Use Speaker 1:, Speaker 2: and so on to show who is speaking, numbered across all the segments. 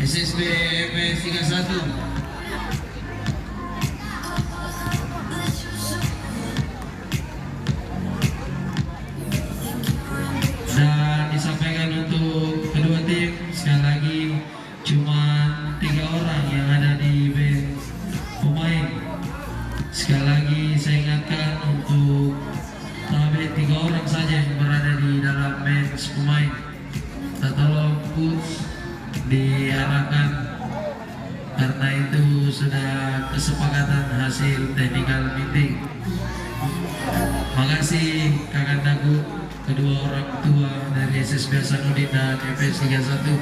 Speaker 1: SSB EPS 31. Dan disampaikan untuk kedua tim, sekali lagi cuma 3 orang yang ada di bench pemain. Sekali lagi saya ingatkan untuk sampai 3 orang saja yang berada di dalam bench pemain. Tolong coach diarahkan karena itu sudah kesepakatan hasil technical meeting. Makasih kakak Dagu, kedua orang tua dari SSB Hasanuddin dan EPS 31.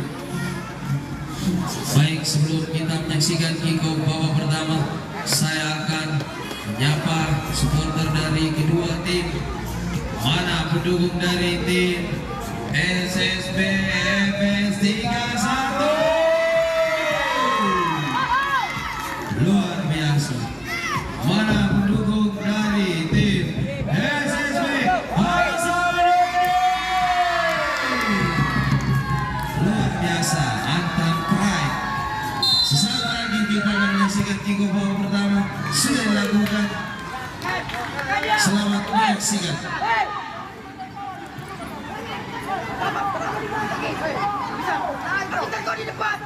Speaker 1: Baik, sebelum kita menyaksikan kick-off babak pertama, saya akan menyapa supporter dari kedua tim. Mana pendukung dari tim SSB EPS 31? Luar biasa. Mana pendukung dari tim SSB Hasanuddin? Luar biasa, Antam Pride. Sesaat lagi kita akan menyaksikan kick-off babak pertama sudah dilakukan. Selamat menyaksikan.
Speaker 2: Di depan.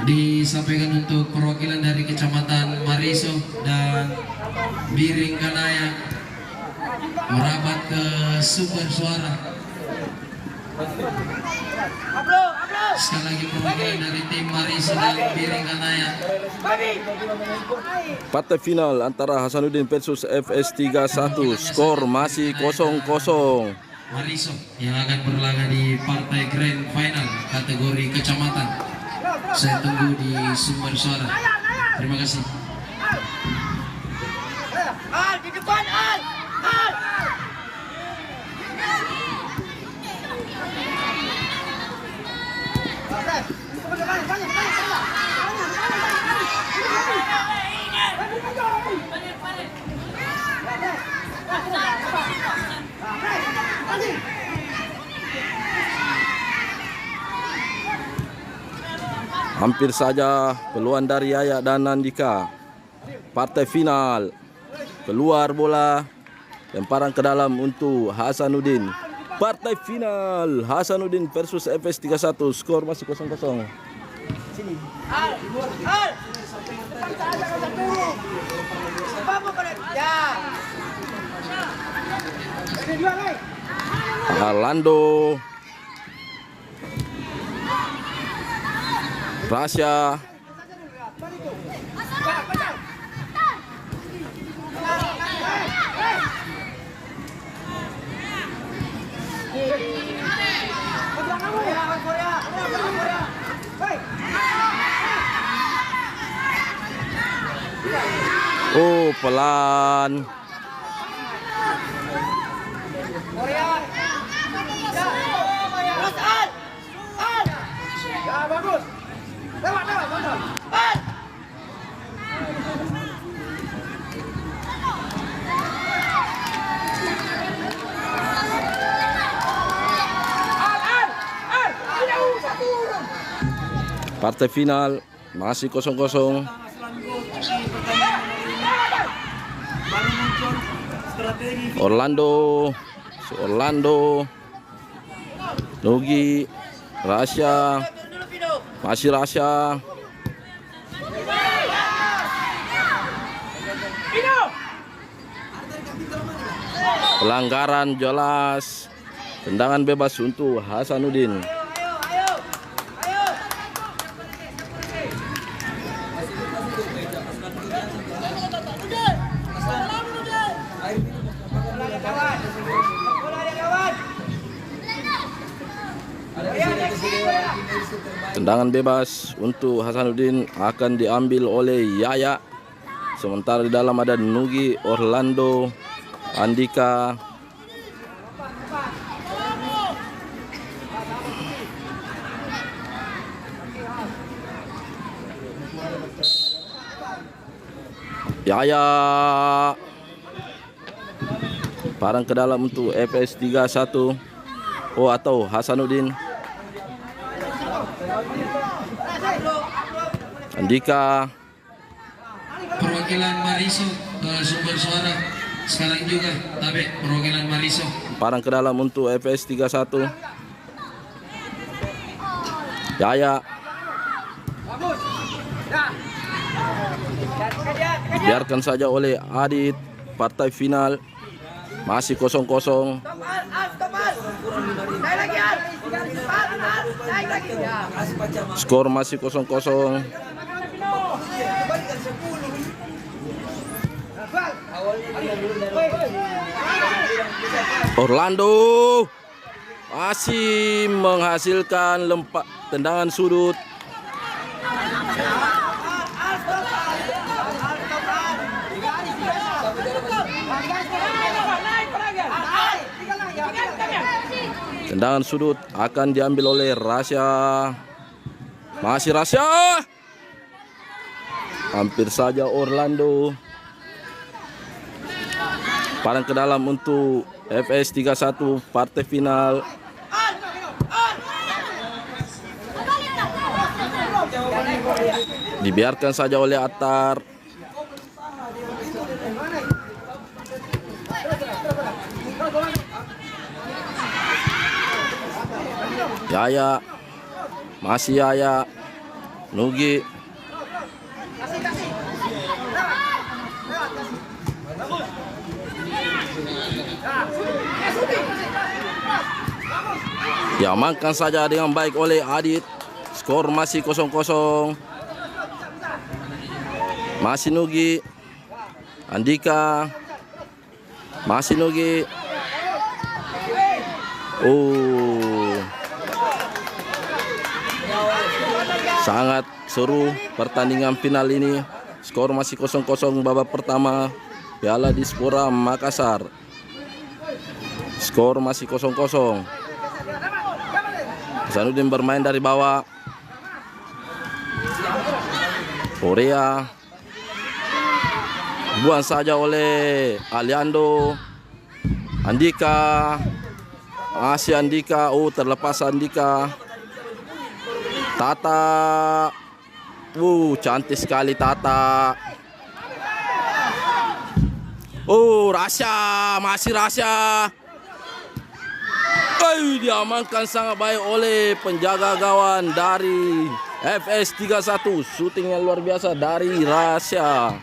Speaker 1: Disampaikan untuk perwakilan dari Kecamatan Mariso dan Biring Kanaya merapat ke sumber suara. Sekali lagi perwakilan dari tim Mariso dan Biring Kanaya.
Speaker 3: Partai final antara Hasanuddin versus FS 31, skor masih 0-0.
Speaker 1: Mariso yang akan berlaga di partai grand final kategori kecamatan. Saya tunggu di sumber suara. Terima kasih.
Speaker 2: Al di depan, Al.
Speaker 3: Hampir saja peluang dari Yaya dan Nandika. Partai final. Keluar bola. Lemparan ke dalam untuk Hasanuddin. Partai final Hasanuddin versus FS 31, skor masih 0-0. Orlando, Rasya, oh pelan. Partai final masih 0-0. Orlando, Nugi, Rasya, masih Rasya. Pelanggaran jelas, tendangan bebas untuk Hasanuddin. Tendangan bebas untuk Hasanuddin akan diambil oleh Yaya. Sementara di dalam ada Nugi, Orlando, Andika. Yaya. Parang ke dalam untuk FS 31. Oh, atau Hasanuddin. Andika.
Speaker 1: Perwakilan Mariso sumber suara sekarang juga Tabe perwakilan Mariso.
Speaker 3: Parang ke dalam untuk FS 31. Yaya. Biarkan saja oleh Adit. Partai final masih 0-0.
Speaker 2: Stop Al. Naik lagi Al. Al, naik lagi.
Speaker 3: Skor masih 0-0. Orlando masih menghasilkan tendangan sudut. Tendangan sudut akan diambil oleh Rasya. Masih Rasya. Hampir saja Orlando. Parang ke dalam untuk FS 31 partai final. Dibiarkan saja oleh Attar. Yaya. Masih Yaya. Nugi. Diamankan saja dengan baik oleh Adit. Skor masih 0-0. Masih Nugi. Andika. Masih Nugi. Sangat seru pertandingan final ini. Skor masih 0-0 babak pertama Piala Dispora Makassar. Skor masih 0-0. Hasanuddin bermain dari bawah. Korea. Buang saja oleh Aliando. Andika. Masih Andika. Terlepas Andika. Tata. Cantik sekali Tata. Rasya. Masih Rasya. Diamankan sangat baik oleh penjaga gawang dari FS 31. Shooting yang luar biasa dari Rasya.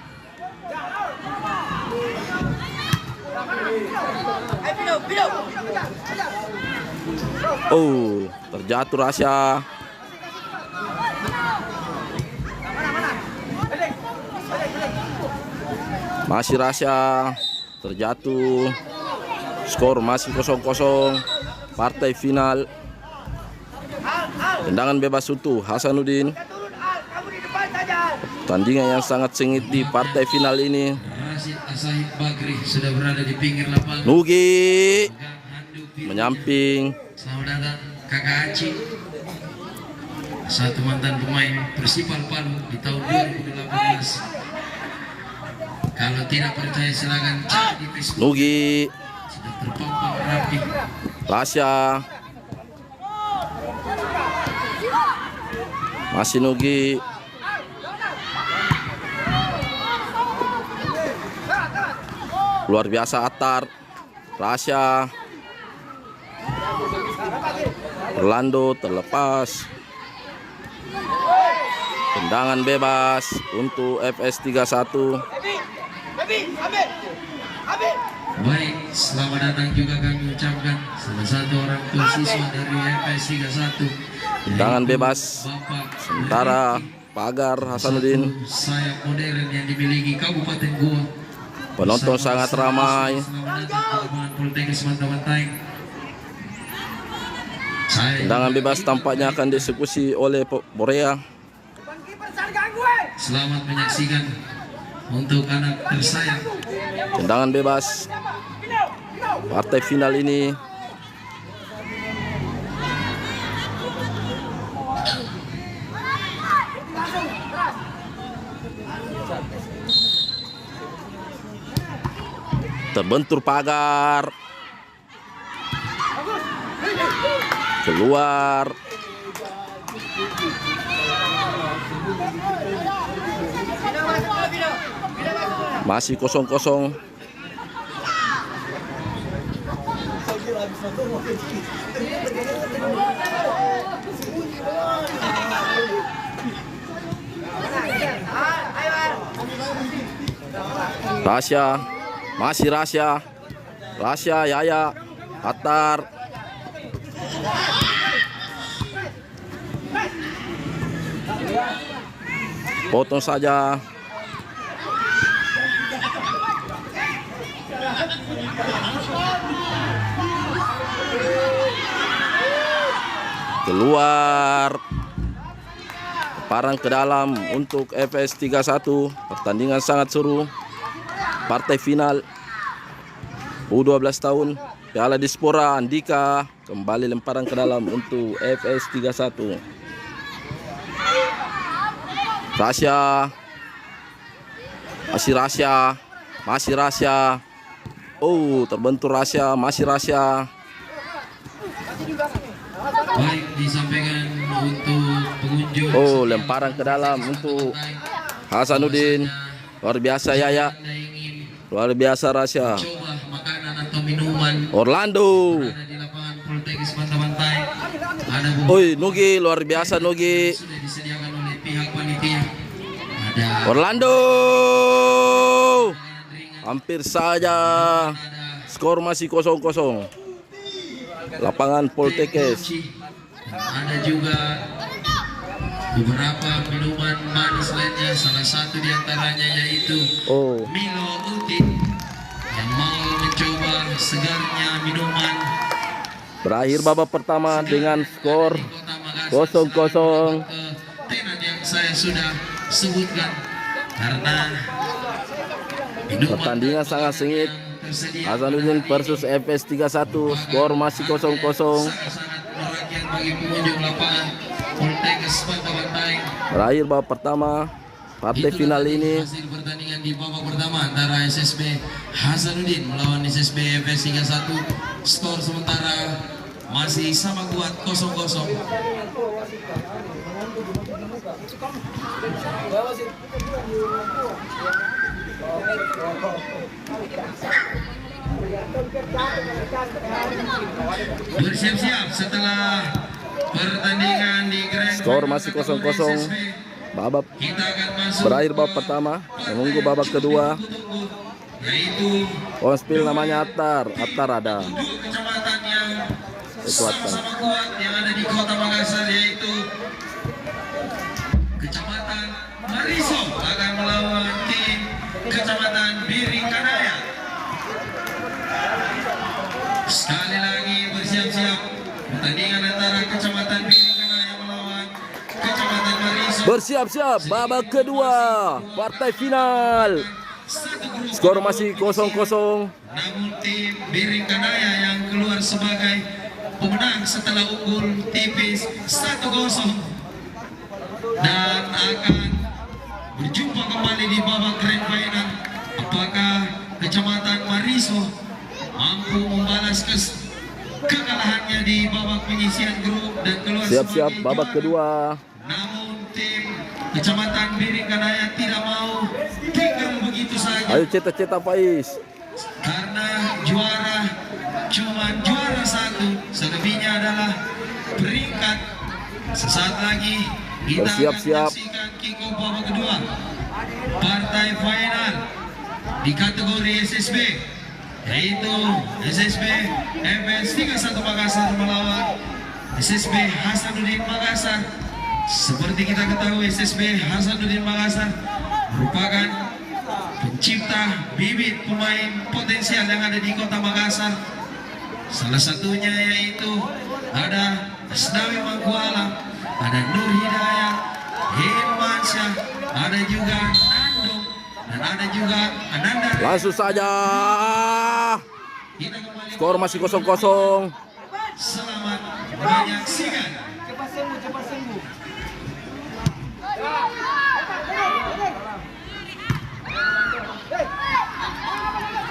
Speaker 3: Terjatuh Rasya. Masih Rasya. Terjatuh. Skor masih 0-0. Partai final. Tendangan bebas untuk Hasanuddin. Tandingan yang sangat sengit di partai final ini.
Speaker 1: Rashid Asahid Bagri sudah berada di pinggir lapangan.
Speaker 3: Nugi menyamping.
Speaker 1: Selamat datang Kakak Aci, satu mantan pemain Persipal Palu di tahun 2018. Kalau tidak percaya silakan cek di Facebook.
Speaker 3: Nugi.
Speaker 1: Sudah terpampang rapi.
Speaker 3: Rasya. Masih Nugi. Luar biasa Attar. Rasya. Orlando terlepas. Tendangan bebas untuk FS 31.
Speaker 1: Baik, selamat datang juga kami ucapkan salah satu orang tua siswa dari FS 31.
Speaker 3: Tendangan bebas.
Speaker 1: Bapak
Speaker 3: Sementara pagar Hasanuddin.
Speaker 1: Sayap modern yang dimiliki Kabupaten Goa.
Speaker 3: Penonton sangat ramai.
Speaker 1: Selamat datang teman Politeknik Sumatera Bantaeng.
Speaker 3: Tendangan bebas tampaknya akan dieksekusi oleh Korea.
Speaker 1: Selamat menyaksikan untuk anak tersayang.
Speaker 3: Tendangan bebas. Partai final ini. Terbentur pagar. Keluar. Masih 0-0. Rasya, masih Rasya. Rasya, Yaya, Atar. Potong saja. Keluar. Parang ke dalam untuk FS 31. Pertandingan sangat seru. Partai final U12 tahun Piala Dispora Andika. Kembali lemparan ke dalam untuk FS 31. Rasya. Masih Rasya. Masih Rasya. Oh, terbentur Rasya. Masih Rasya.
Speaker 1: Baik, disampaikan untuk pengunjung.
Speaker 3: Oh, lemparan ke dalam untuk Hasanuddin. Luar biasa Yaya.
Speaker 1: Anda ingin
Speaker 3: Luar biasa Rasya.
Speaker 1: coba makanan atau minuman
Speaker 3: Orlando.
Speaker 1: ada di lapangan Poltekkes Bantai. Ada
Speaker 3: Oi, Nugi. Luar biasa Nugi.
Speaker 1: sudah disediakan oleh pihak panitia. Ada
Speaker 3: Orlando.
Speaker 1: makanan ringan,
Speaker 3: Hampir saja.
Speaker 1: ada
Speaker 3: Skor masih 0-0. Lapangan Poltekkes.
Speaker 1: ada juga beberapa minuman manis lainnya. Salah satu diantaranya yaitu
Speaker 3: Oh,
Speaker 1: Milo Ultim. Yang mau mencoba segarnya minuman
Speaker 3: berakhir babak pertama dengan skor
Speaker 1: di Kota Makassar
Speaker 3: 0-0.
Speaker 1: ke tenan yang saya sudah sebutkan, karena minuman
Speaker 3: Pertandingan sangat sengit.
Speaker 1: yang tersedia
Speaker 3: Hasanuddin versus FS 31. Skor masih 0-0.
Speaker 1: sangat merakyat bagi pengunjung lapangan Poltekkes Bantai.
Speaker 3: Berakhir babak pertama. Partai
Speaker 1: Itulah
Speaker 3: final
Speaker 1: tadi
Speaker 3: ini.
Speaker 1: hasil pertandingan di babak pertama antara SSB Hasanuddin melawan SSB FS 31. Skor sementara masih sama kuat 0-0. Bersiap-siap setelah pertandingan di Grand
Speaker 3: Skor
Speaker 1: Final
Speaker 3: masih
Speaker 1: kategori
Speaker 3: 0-0.
Speaker 1: SSB.
Speaker 3: Babak
Speaker 1: Kita akan masuk
Speaker 3: berakhir babak
Speaker 1: ke
Speaker 3: pertama. Menunggu babak kedua.
Speaker 1: tunggu-tunggu, yaitu
Speaker 3: Konspil namanya Atar. Atar ada.
Speaker 1: dua kecamatan yang
Speaker 3: Itu Atar.
Speaker 1: sama-sama kuat yang ada di Kota Makassar, yaitu Kecamatan Mariso akan melawan tim Kecamatan Biringkanaya. Sekali lagi bersiap-siap pertandingan antara Kecamatan Biringkanaya melawan Kecamatan Mariso.
Speaker 3: Bersiap-siap babak kedua. Partai final.
Speaker 1: Satu grup.
Speaker 3: Skor masih 0-0.
Speaker 1: Namun tim Biringkanaya yang keluar sebagai pemenang setelah unggul tipis 1-0 dan akan berjumpa kembali di babak grand final. Apakah Kecamatan Mariso mampu membalas kekalahannya di babak penyisian grup dan keluar
Speaker 3: Siap-siap
Speaker 1: sebagai
Speaker 3: babak
Speaker 1: juara?
Speaker 3: kedua.
Speaker 1: Namun tim Kecamatan Biringkanaya tidak mau tinggal begitu saja,
Speaker 3: Ayo cetak-cetak Faiz.
Speaker 1: karena juara cuma juara satu, selebihnya adalah peringkat. Sesaat lagi kita
Speaker 3: Bersiap-siap.
Speaker 1: akan menyaksikan kick-off babak kedua partai final di kategori SSB, yaitu SSB FS 31 Makassar melawan SSB Hasanuddin Makassar. Seperti kita ketahui, SSB Hasanuddin Makassar merupakan pencipta bibit pemain potensial yang ada di Kota Makassar. Salah satunya yaitu ada Asnawi Mangkualam, ada Nur Hidayat, Hilmansyah, ada juga Nando, dan ada juga Ananda.
Speaker 3: Langsung saja.
Speaker 1: Kita kembali,
Speaker 3: Skor masih 0-0.
Speaker 1: selamat menyaksikan.
Speaker 2: Cepat sembuh, cepat sembuh.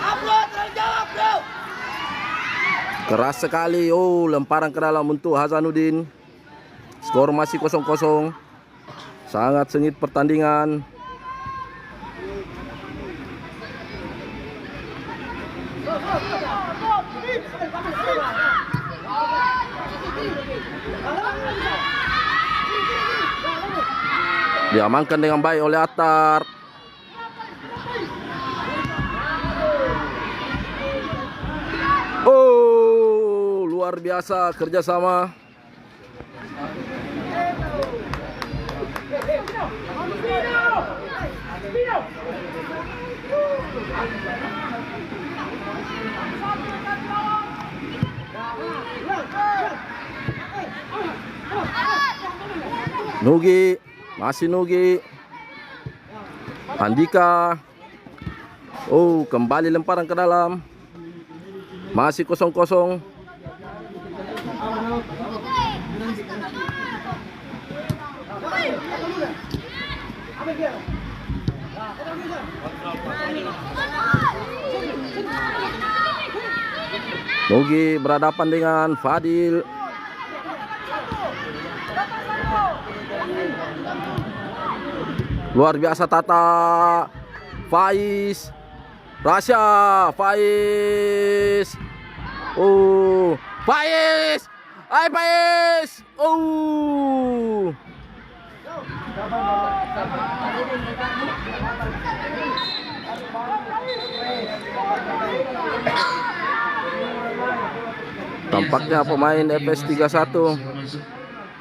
Speaker 2: Upload,
Speaker 3: Keras sekali. Oh, lemparan ke dalam untuk Hasanuddin. Skor masih 0-0. Sangat sengit pertandingan. Diamankan dengan baik oleh Attar. Oh, luar biasa kerjasama. Nugi, masih Nugi. Andika. Oh, kembali lemparan ke dalam. Masih 0-0. Nugi berhadapan dengan Fadil. Luar biasa Tata. Faiz. Rasya. Faiz. Oh, Faiz. Hai Faiz. Oh. Tampaknya pemain FS 31.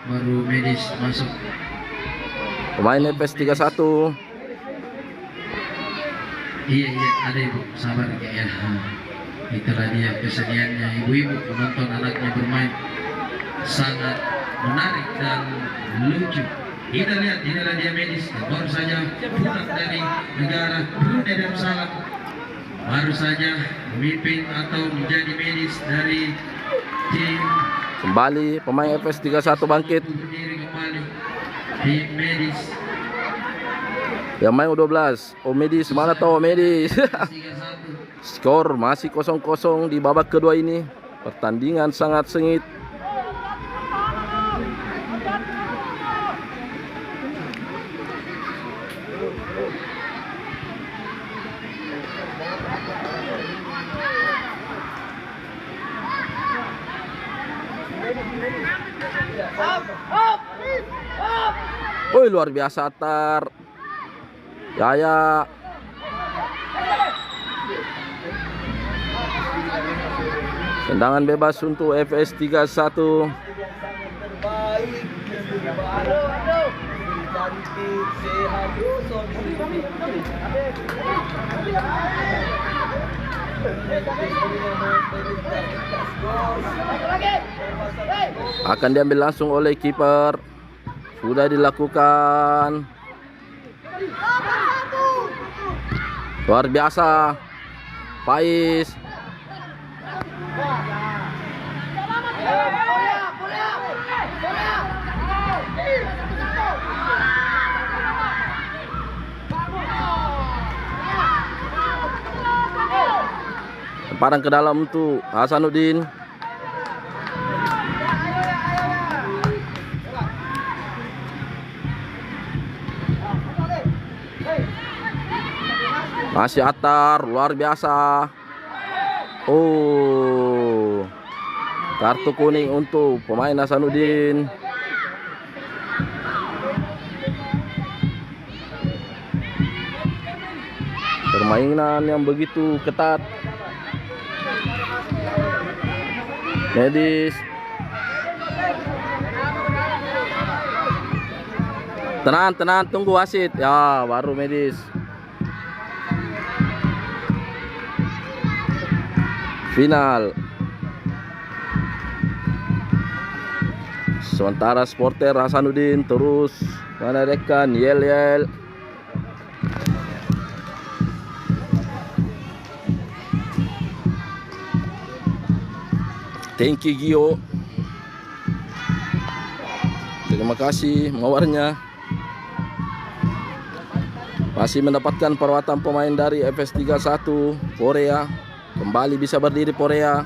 Speaker 1: Baru Medis masuk.
Speaker 3: Pemain FS 31.
Speaker 1: Iya, ada ibu, sabar ya. Itulah dia kesediaannya ibu-ibu menonton anaknya bermain, sangat menarik dan lucu. Kita lihat, inilah dia Medis yang baru saja pulang dari negara Brunei Darussalam, baru saja memimpin atau menjadi Medis dari tim.
Speaker 3: Kembali pemain FS 31 bangkit.
Speaker 1: Berdiri kembali tim Medis.
Speaker 3: Yang main U12. Oh Medis, mana tahu Medis.
Speaker 1: 31.
Speaker 3: Skor masih 0-0 di babak kedua ini. Pertandingan sangat sengit. Woi, luar biasa Attar. Yaya. Tendangan bebas untuk FS 31. Akan diambil langsung oleh kiper. Sudah dilakukan. Luar biasa Faiz. Lemparan ke dalam untuk Hasanuddin. Masih Attar, luar biasa. Oh, kartu kuning untuk pemain Hasanuddin. Permainan yang begitu ketat. Medis. Tenang, tunggu wasit. Ya, baru Medis. Final. Sementara supporter Hasanuddin terus meneriakkan yel-yel. Thank you Gio. Terima kasih mawarnya. Masih mendapatkan perawatan pemain dari FS 31 Korea. Kembali bisa berdiri Korea.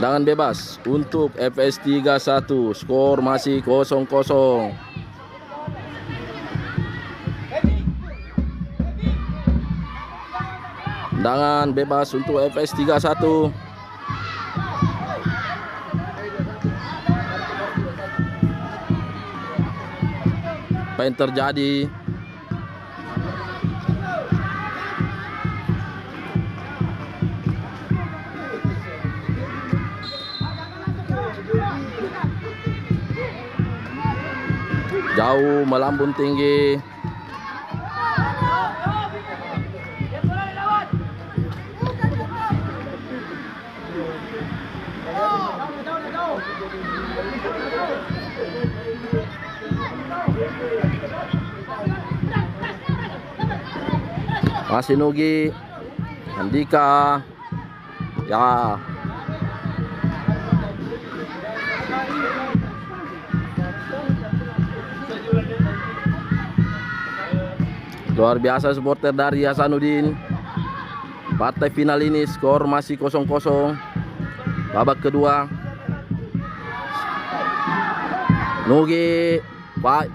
Speaker 3: Tendangan bebas untuk FS 31. Skor masih 0-0. Tendangan bebas untuk FS 31. Apa yang terjadi? Jauh melambung tinggi. Masih Nugi, Andika, ya. Luar biasa supporter dari Hasanuddin. Partai final ini skor masih 0-0. Babak kedua. Nugi, Pak.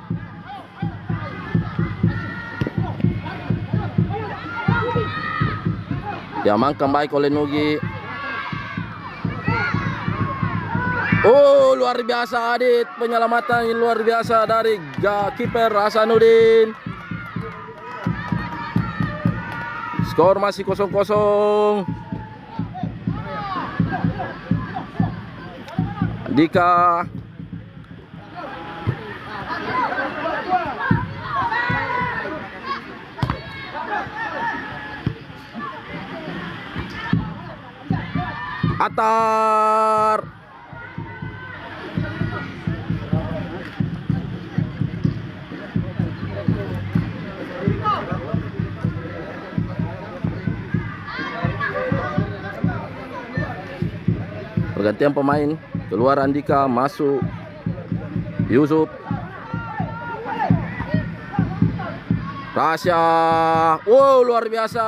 Speaker 3: Diamankan baik oleh Nugi. Oh, luar biasa Adit, penyelamatan yang luar biasa dari kiper Hasanuddin. Skor masih 0-0. Andika. Atar. Pergantian pemain, keluar Andika, masuk Yusuf. Tasya, wow luar biasa.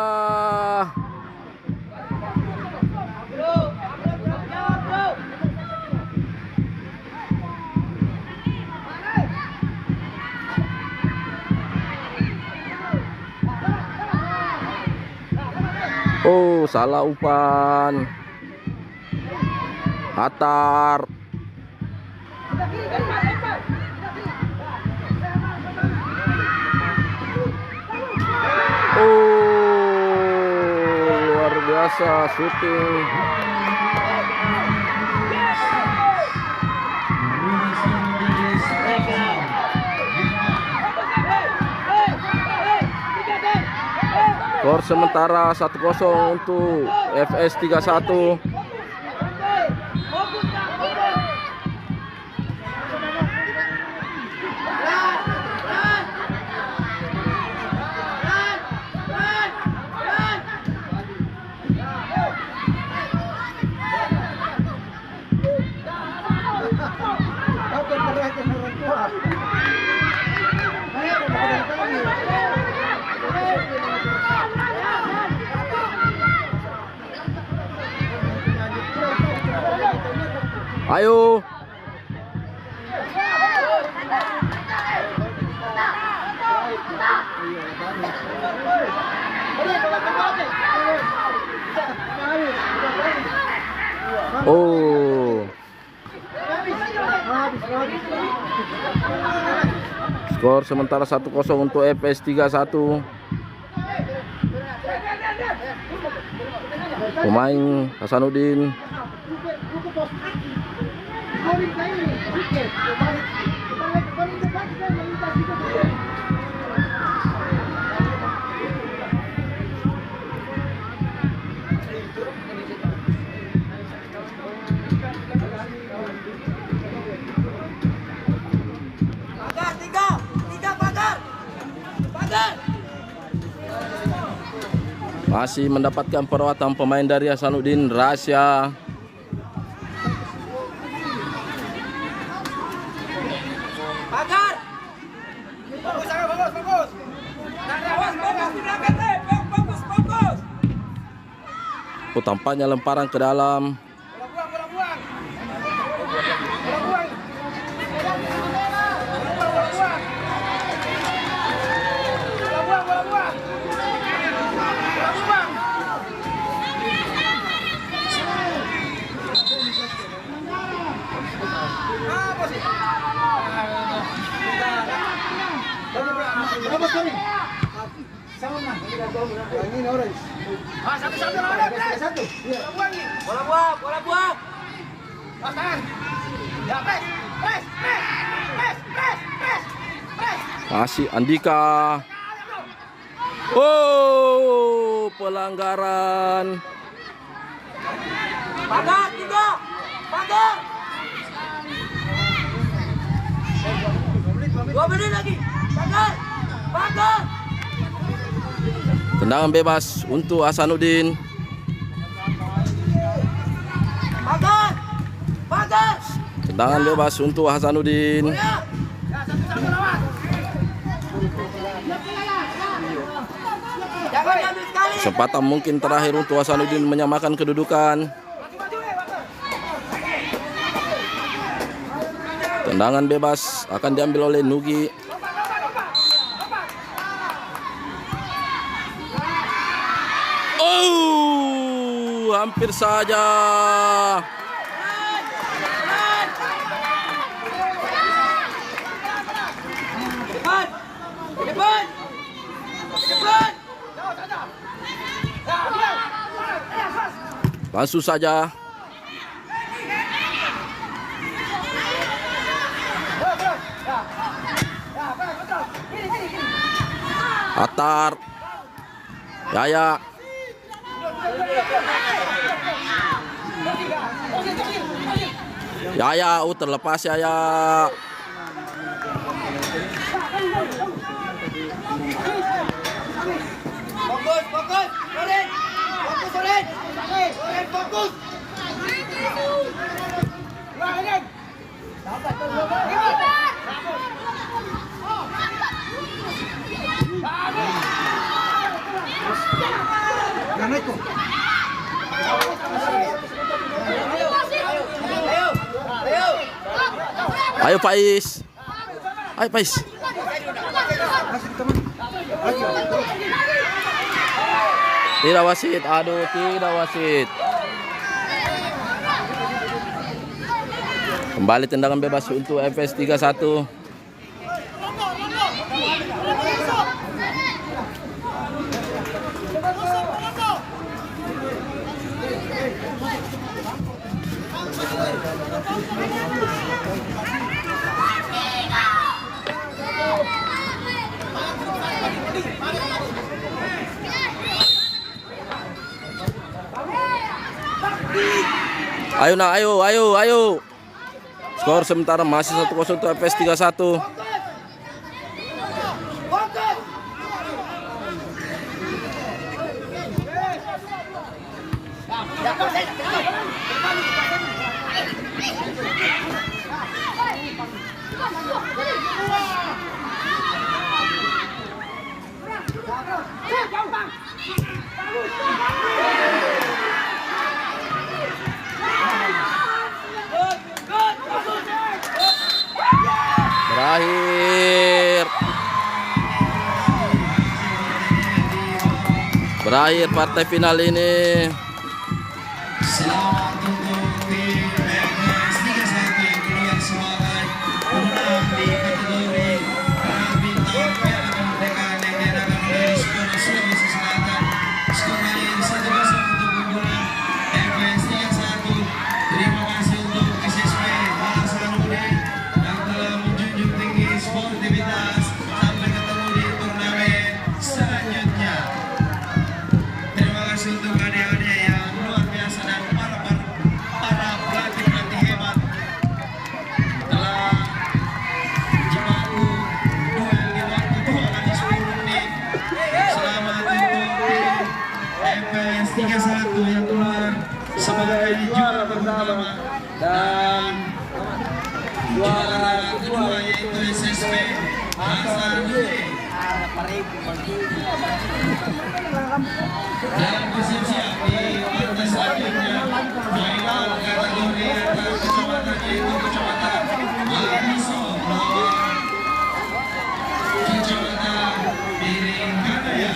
Speaker 3: Oh, salah umpan. Atar. Oh, luar biasa syuting. Skor sementara 1-0 untuk FS 31. Ayo. Oh. Skor sementara 1-0 untuk FS 31. Pemain Hasanuddin. Masih mendapatkan perawatan pemain dari Hasanuddin, Rasya.
Speaker 2: Pagar. Fokus, fokus.
Speaker 3: Oh, tampaknya lemparan ke dalam.
Speaker 2: Bola buang. Bola buang, bola buang. Ya, press.
Speaker 3: Masih Andika. Oh, pelanggaran.
Speaker 2: Pagar, 3. Pagar. 2 menit lagi. Pagar.
Speaker 3: Tendangan bebas untuk Hasanuddin.
Speaker 2: Pagar.
Speaker 3: Tendangan bebas untuk Hasanuddin.
Speaker 2: Jangan diambil sekali.
Speaker 3: Kesempatan mungkin terakhir untuk Hasanuddin menyamakan kedudukan. Tendangan bebas akan diambil oleh Nugi. Oh, hampir saja.
Speaker 2: Depan.
Speaker 3: Langsung saja. Atar. Yaya. Yaya, terlepas Yaya.
Speaker 2: Fokus. Soren, fokus.
Speaker 3: Ayo Faiz. Ayo Faiz. Tidak wasit. Aduh, tidak wasit. Kembali tendangan bebas untuk FS 31. Ayo nak, ayo. Skor sementara masih 1-0 untuk FS 31. Berakhir partai final ini.
Speaker 1: Selamat untuk tim FS 31 yang keluar sebagai pemenang di kategori bintang Piala Kemerdekaan yang diadakan oleh Spora Sulawesi Selatan. Skor akhir 1-0 untuk keunggulan FS 31. Terima kasih untuk SSP Hasanuddin yang telah menjunjung tinggi sportivitas. Sampai ketemu di turnamen selanjutnya. Terima kasih untuk adik-adik yang luar biasa dan para pelatih-pelatih hebat telah menjemahku duel di waktu 2x10 menit. Selamat untuk tim FS 31 yang keluar sebagai juara pertama dan juara kedua yaitu SSP Hasanuddin. Dan bersiap-siap di partai selanjutnya final kategori antar kecamatan yaitu kecamatan Ariso melawan kecamatan Piring Kanaya.